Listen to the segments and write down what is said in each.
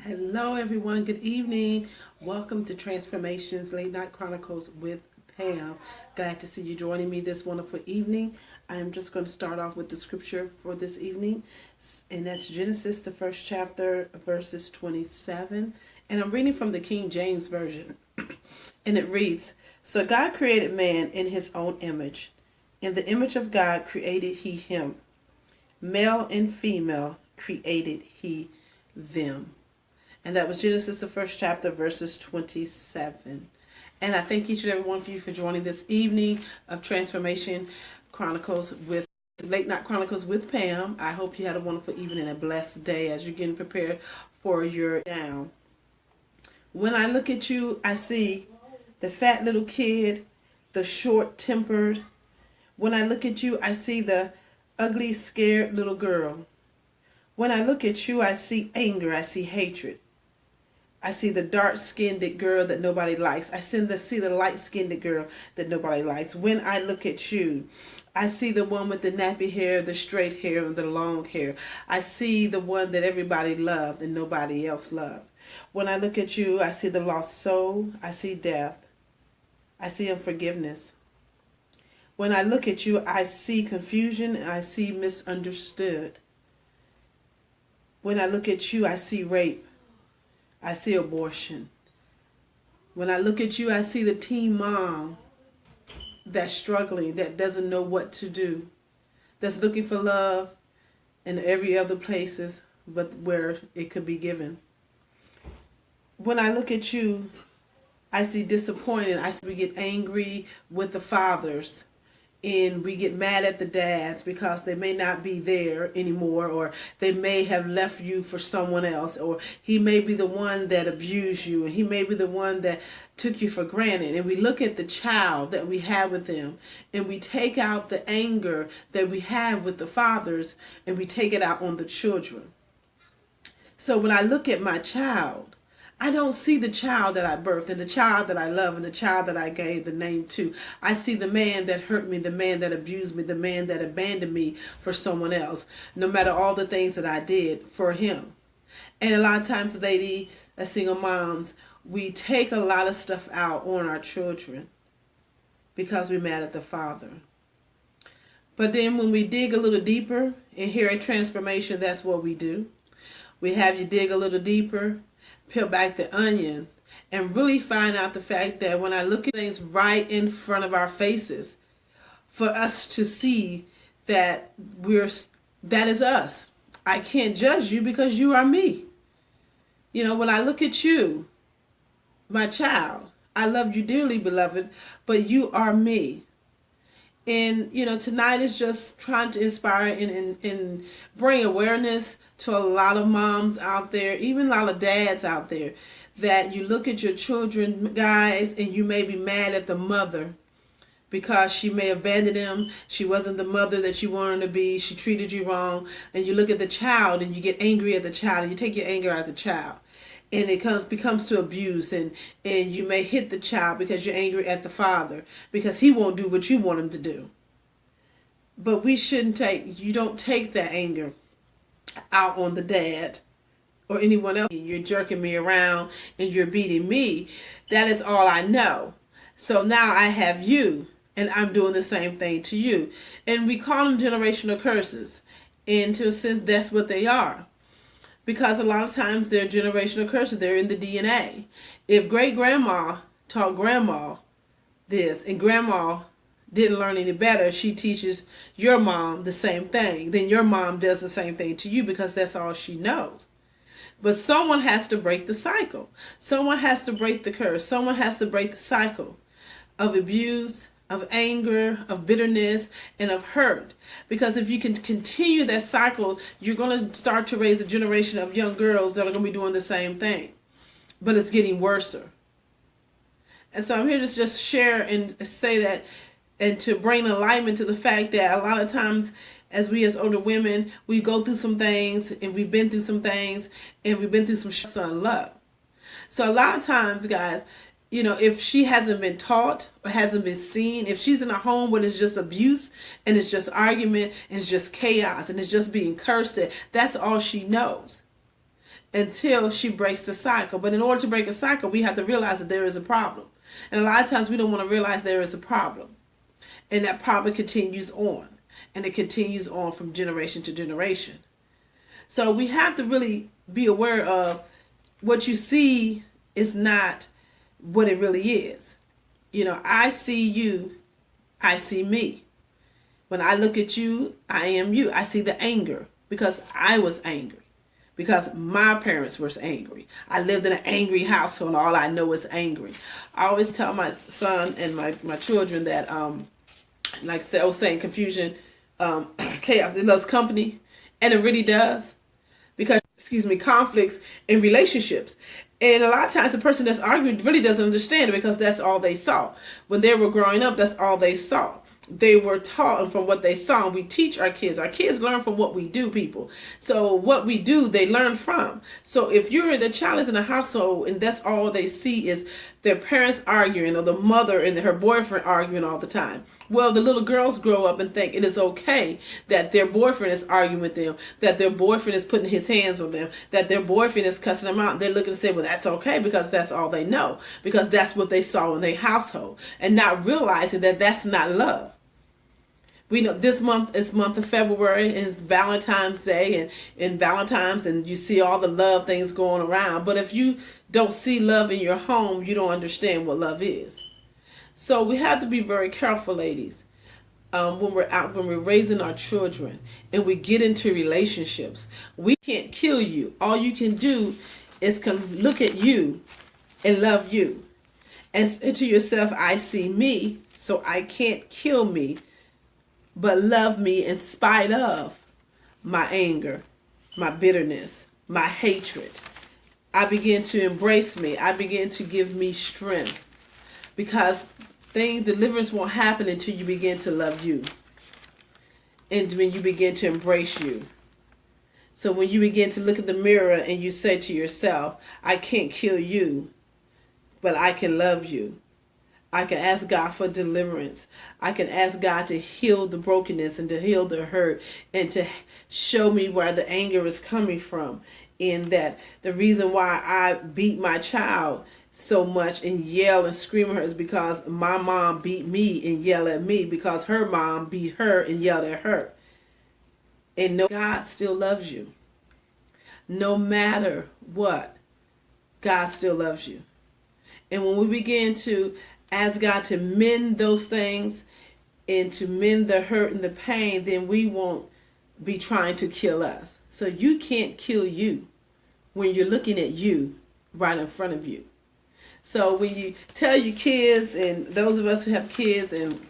Hello, everyone. Good evening. Welcome to Transformations Late Night Chronicles with Pam. Glad to see you joining me this wonderful evening. I am just going to start off with the scripture for this evening, and that's Genesis, the first chapter, verses 27. And I'm reading from the King James Version. And it reads, "So God created man in his own image. In the image of God created he him. Male and female created he them." And that was Genesis, the first chapter, verses 27. And I thank each and every one of you for joining this evening of Transformation Chronicles with Late Night Chronicles with Pam. I hope you had a wonderful evening and a blessed day as you're getting prepared for your down. When I look at you, I see the fat little kid, the short-tempered. When I look at you, I see the ugly, scared little girl. When I look at you, I see anger, I see hatred. I see the dark-skinned girl that nobody likes. I see the light-skinned girl that nobody likes. When I look at you, I see the one with the nappy hair, the straight hair, and the long hair. I see the one that everybody loved and nobody else loved. When I look at you, I see the lost soul. I see death. I see unforgiveness. When I look at you, I see confusion and I see misunderstood. When I look at you, I see rape. I see abortion. When I look at you, I see the teen mom that's struggling, that doesn't know what to do, that's looking for love in every other places but where it could be given. When I look at you, I see disappointed. I see we get angry with the fathers. And we get mad at the dads because they may not be there anymore, or they may have left you for someone else, or he may be the one that abused you, and he may be the one that took you for granted. And we look at the child that we have with them, and we take out the anger that we have with the fathers, and we take it out on the children. So when I look at my child, I don't see the child that I birthed and the child that I love and the child that I gave the name to. I see the man that hurt me, the man that abused me, the man that abandoned me for someone else, no matter all the things that I did for him. And a lot of times, ladies, as single moms, we take a lot of stuff out on our children because we're mad at the father. But then when we dig a little deeper, and here at Transformation, that's what we do. We have you dig a little deeper, peel back the onion, and really find out the fact that when I look at things right in front of our faces, for us to see that that is us. I can't judge you because you are me. You know, when I look at you, my child, I love you dearly, beloved, but you are me. And, you know, tonight is just trying to inspire and bring awareness to a lot of moms out there, even a lot of dads out there, that you look at your children, guys, and you may be mad at the mother because she may have abandoned them. She wasn't the mother that you wanted to be. She treated you wrong. And you look at the child and you get angry at the child and you take your anger out of the child. And it becomes to abuse, and you may hit the child because you're angry at the father because he won't do what you want him to do. But you don't take that anger out on the dad or anyone else. You're jerking me around and you're beating me. That is all I know. So now I have you and I'm doing the same thing to you. And we call them generational curses. And to a sense, that's what they are. Because a lot of times they're generational curses. They're in the DNA. If great-grandma taught grandma this and grandma didn't learn any better, she teaches your mom the same thing. Then your mom does the same thing to you because that's all she knows. But someone has to break the cycle. Someone has to break the curse. Someone has to break the cycle of abuse, of anger, of bitterness, and of hurt. Because if you can continue that cycle, you're going to start to raise a generation of young girls that are going to be doing the same thing. But it's getting worse. And so I'm here to just share and say that, and to bring alignment to the fact that a lot of times as older women, we go through some things, and we've been through some things, and we've been through some love. So a lot of times, guys, you know, if she hasn't been taught or hasn't been seen, if she's in a home where it's just abuse and it's just argument and it's just chaos and it's just being cursed at, that's all she knows. until she breaks the cycle. But in order to break a cycle, we have to realize that there is a problem. And a lot of times we don't want to realize there is a problem. And that problem continues on. And it continues on from generation to generation. So we have to really be aware of what you see is not what it really is. I see you, I see me. When I look at you, I am you. I see the anger because I was angry. Because my parents were angry. I lived in an angry household and all I know is angry. I always tell my son and my children that, like I was saying, confusion, chaos, it loves company. And it really does. Because, conflicts in relationships. And a lot of times the person that's arguing really doesn't understand it because that's all they saw. When they were growing up, that's all they saw. They were taught from what they saw. We teach our kids. Our kids learn from what we do, people. So what we do, they learn from. So if the child is in a household and that's all they see is their parents arguing or the mother and her boyfriend arguing all the time. Well, the little girls grow up and think it is okay that their boyfriend is arguing with them, that their boyfriend is putting his hands on them, that their boyfriend is cussing them out. They're looking to say, well, that's okay because that's all they know, because that's what they saw in their household, and not realizing that that's not love. We know this month is month of February, and it's Valentine's Day and Valentine's, and you see all the love things going around. But if you don't see love in your home, you don't understand what love is. So we have to be very careful, ladies, when we're raising our children and we get into relationships. We can't kill you. All you can do is look at you and love you. And say to yourself, I see me, so I can't kill me, but love me in spite of my anger, my bitterness, my hatred. I begin to embrace me. I begin to give me strength. Because deliverance won't happen until you begin to love you. And when you begin to embrace you. So when you begin to look at the mirror and you say to yourself, I can't kill you, but I can love you. I can ask God for deliverance. I can ask God to heal the brokenness and to heal the hurt and to show me where the anger is coming from. In that the reason why I beat my child so much and yell and scream at her is because my mom beat me and yelled at me because her mom beat her and yelled at her. And no, God still loves you. No matter what, God still loves you. And when we begin to ask God to mend those things and to mend the hurt and the pain, then we won't be trying to kill us. So you can't kill you when you're looking at you right in front of you. So when you tell your kids, and those of us who have kids, and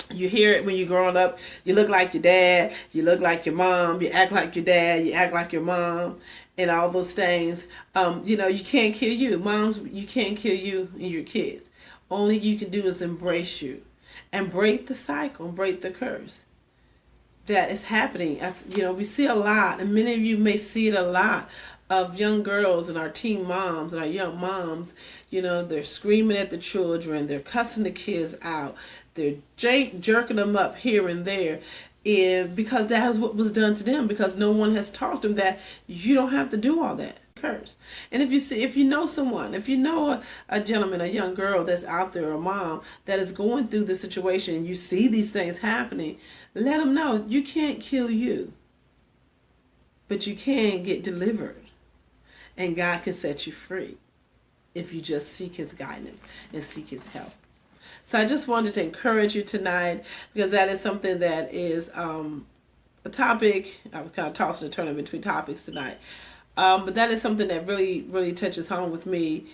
you hear it when you're growing up, you look like your dad, you look like your mom, you act like your dad, you act like your mom, and all those things. You can't kill you. Moms, you can't kill you and your kids. Only you can do is embrace you and break the cycle, break the curse that is happening. We see a lot, and many of you may see it a lot, of young girls and our teen moms and our young moms. They're screaming at the children, they're cussing the kids out, they're jerking them up here and there, because that is what was done to them, because no one has taught them that you don't have to do all that. Curse. And if you know someone, if you know a gentleman, a young girl that's out there, a mom that is going through the situation, and you see these things happening, let them know you can't kill you, but you can get delivered, and God can set you free if you just seek His guidance and seek His help. So I just wanted to encourage you tonight, because that is something that is a topic. I was kind of tossing and turning between topics tonight. But that is something that really, really touches home with me,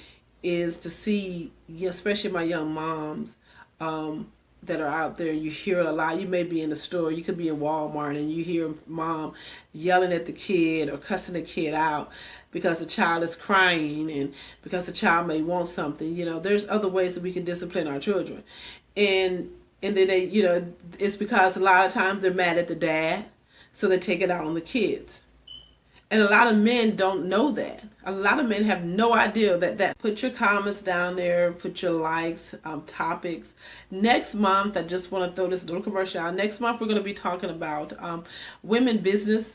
is to see, especially my young moms that are out there. You hear a lot. You may be in the store. You could be in Walmart, and you hear mom yelling at the kid or cussing the kid out because the child is crying and because the child may want something. There's other ways that we can discipline our children. And then they, it's because a lot of times they're mad at the dad, so they take it out on the kids. And a lot of men don't know that. A lot of men have no idea that. Put your comments down there. Put your likes, topics. Next month, I just want to throw this little commercial out. Next month, we're going to be talking about women business.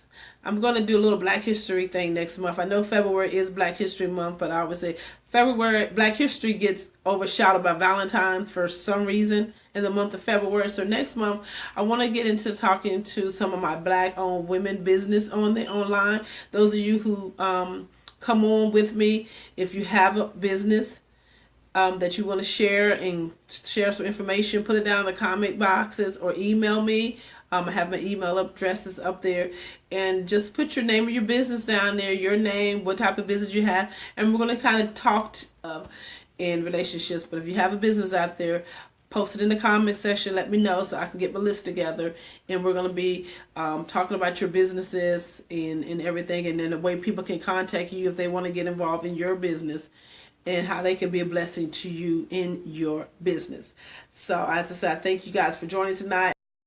I'm going to do a little Black History thing next month. I know February is Black History Month, but I would say February, Black History gets overshadowed by Valentine's for some reason in the month of February. So next month, I want to get into talking to some of my Black-owned women business online. Those of you who come on with me, if you have a business that you want to share and share some information, put it down in the comment boxes or email me. I have my email addresses up there, and just put your name of your business down there, your name, what type of business you have, and we're going to kind of talk in relationships. But if you have a business out there, post it in the comment section, let me know so I can get my list together, and we're going to be talking about your businesses and everything, and then the way people can contact you if they want to get involved in your business, and how they can be a blessing to you in your business. So as I said, I thank you guys for joining tonight.